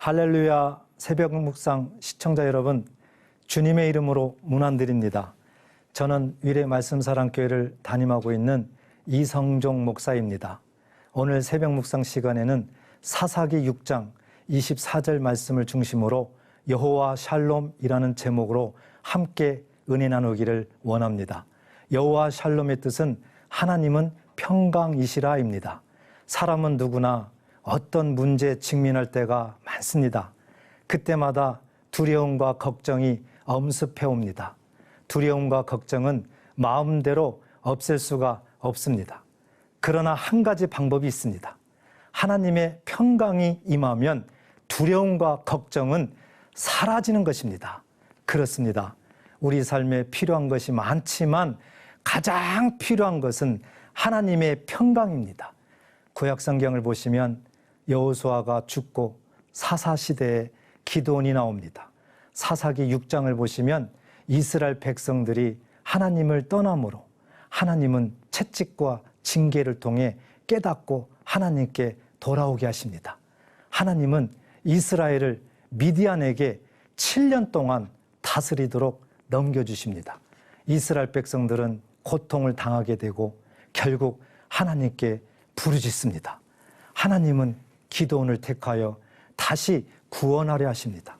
할렐루야 새벽 묵상 시청자 여러분, 주님의 이름으로 문안드립니다. 저는 위례 말씀사랑교회를 담임하고 있는 이성종 목사입니다. 오늘 새벽 묵상 시간에는 사사기 6장 24절 말씀을 중심으로 여호와 샬롬이라는 제목으로 함께 은혜 나누기를 원합니다. 여호와 샬롬의 뜻은 하나님은 평강이시라입니다. 사람은 누구나 어떤 문제에 직면할 때가 많습니다. 그때마다 두려움과 걱정이 엄습해 옵니다. 두려움과 걱정은 마음대로 없앨 수가 없습니다. 그러나 한 가지 방법이 있습니다. 하나님의 평강이 임하면 두려움과 걱정은 사라지는 것입니다. 그렇습니다. 우리 삶에 필요한 것이 많지만 가장 필요한 것은 하나님의 평강입니다. 구약 성경을 보시면 여호수아가 죽고 사사시대에 기드온이 나옵니다. 사사기 6장을 보시면 이스라엘 백성들이 하나님을 떠남으로 하나님은 채찍과 징계를 통해 깨닫고 하나님께 돌아오게 하십니다. 하나님은 이스라엘을 미디안에게 7년 동안 다스리도록 넘겨주십니다. 이스라엘 백성들은 고통을 당하게 되고 결국 하나님께 부르짖습니다. 하나님은 기드온을 택하여 다시 구원하려 하십니다.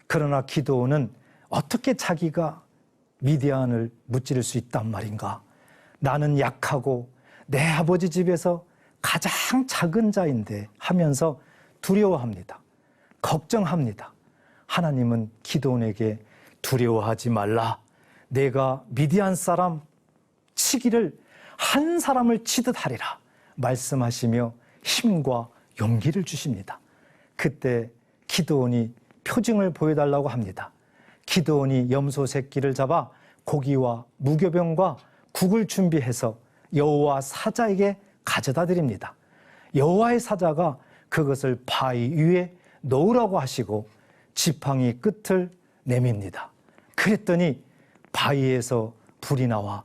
그러나 기드온은 어떻게 자기가 미디안을 무찌를 수 있단 말인가? 나는 약하고 내 아버지 집에서 가장 작은 자인데 하면서 두려워합니다. 걱정합니다. 하나님은 기드온에게 두려워하지 말라. 내가 미디안 사람 치기를 한 사람을 치듯 하리라 말씀하시며 힘과 용기를 주십니다. 그때 기드온이 표징을 보여달라고 합니다. 기드온이 염소 새끼를 잡아 고기와 무교병과 국을 준비해서 여호와 사자에게 가져다 드립니다. 여호와의 사자가 그것을 바위 위에 놓으라고 하시고 지팡이 끝을 내밉니다. 그랬더니 바위에서 불이 나와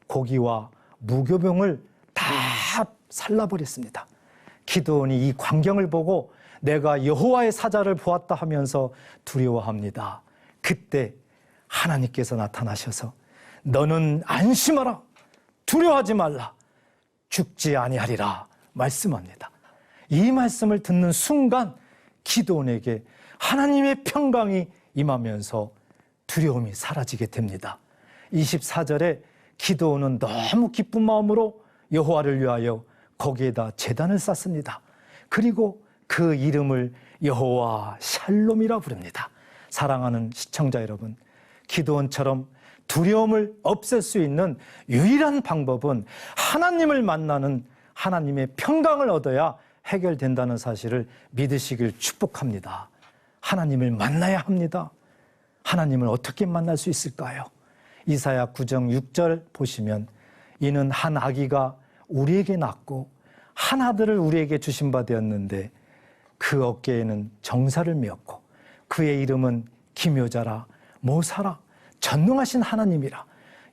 고기와 무교병을 다 살라버렸습니다. 기드온이 이 광경을 보고 내가 여호와의 사자를 보았다 하면서 두려워합니다. 그때 하나님께서 나타나셔서 너는 안심하라, 두려워하지 말라, 죽지 아니하리라 말씀합니다. 이 말씀을 듣는 순간 기드온에게 하나님의 평강이 임하면서 두려움이 사라지게 됩니다. 24절에 기드온은 너무 기쁜 마음으로 여호와를 위하여 거기에다 제단을 쌓습니다. 그리고 그 이름을 여호와 샬롬이라 부릅니다. 사랑하는 시청자 여러분, 기드온처럼 두려움을 없앨 수 있는 유일한 방법은 하나님을 만나는 하나님의 평강을 얻어야 해결된다는 사실을 믿으시길 축복합니다. 하나님을 만나야 합니다. 하나님을 어떻게 만날 수 있을까요? 이사야 9장 6절 보시면 이는 한 아기가 우리에게 낳고 한 아들을 우리에게 주신 바 되었는데 그 어깨에는 정사를 메었고 그의 이름은 기묘자라 모사라 전능하신 하나님이라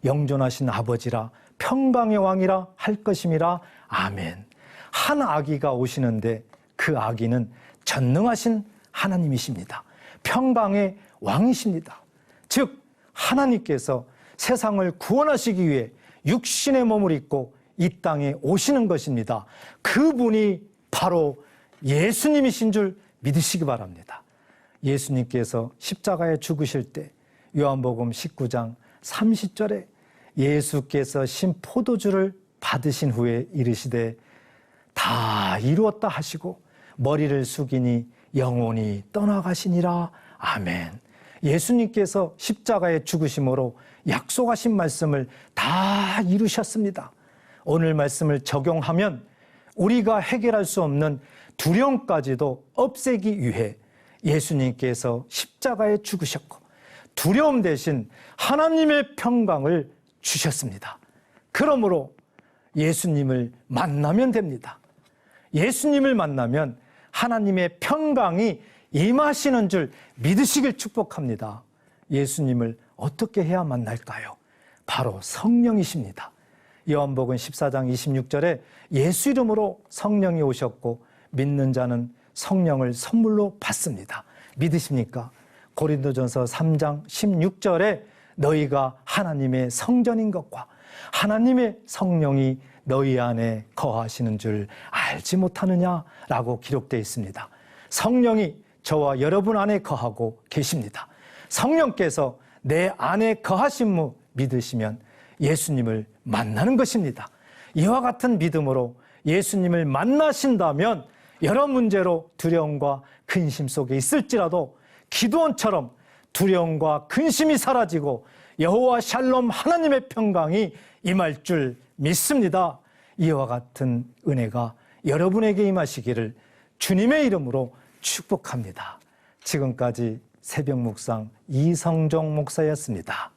영존하신 아버지라 평강의 왕이라 할 것임이라. 아멘. 한 아기가 오시는데 그 아기는 전능하신 하나님이십니다. 평강의 왕이십니다. 즉 하나님께서 세상을 구원하시기 위해 육신의 몸을 입고 이 땅에 오시는 것입니다. 그분이 바로 예수님이신 줄 믿으시기 바랍니다. 예수님께서 십자가에 죽으실 때 요한복음 19장 30절에 예수께서 신 포도주를 받으신 후에 이르시되 다 이루었다 하시고 머리를 숙이니 영혼이 떠나가시니라. 아멘. 예수님께서 십자가에 죽으심으로 약속하신 말씀을 다 이루셨습니다. 오늘 말씀을 적용하면 우리가 해결할 수 없는 두려움까지도 없애기 위해 예수님께서 십자가에 죽으셨고 두려움 대신 하나님의 평강을 주셨습니다. 그러므로 예수님을 만나면 됩니다. 예수님을 만나면 하나님의 평강이 임하시는 줄 믿으시길 축복합니다. 예수님을 어떻게 해야 만날까요? 바로 성령이십니다. 요한복음 14장 26절에 예수 이름으로 성령이 오셨고 믿는 자는 성령을 선물로 받습니다. 믿으십니까? 고린도전서 3장 16절에 너희가 하나님의 성전인 것과 하나님의 성령이 너희 안에 거하시는 줄 알지 못하느냐라고 기록되어 있습니다. 성령이 저와 여러분 안에 거하고 계십니다. 성령께서 내 안에 거하심을 믿으시면 예수님을 만나는 것입니다. 이와 같은 믿음으로 예수님을 만나신다면 여러 문제로 두려움과 근심 속에 있을지라도 기드온처럼 두려움과 근심이 사라지고 여호와 샬롬 하나님의 평강이 임할 줄 믿습니다. 이와 같은 은혜가 여러분에게 임하시기를 주님의 이름으로 축복합니다. 지금까지 새벽 묵상 이성종 목사였습니다.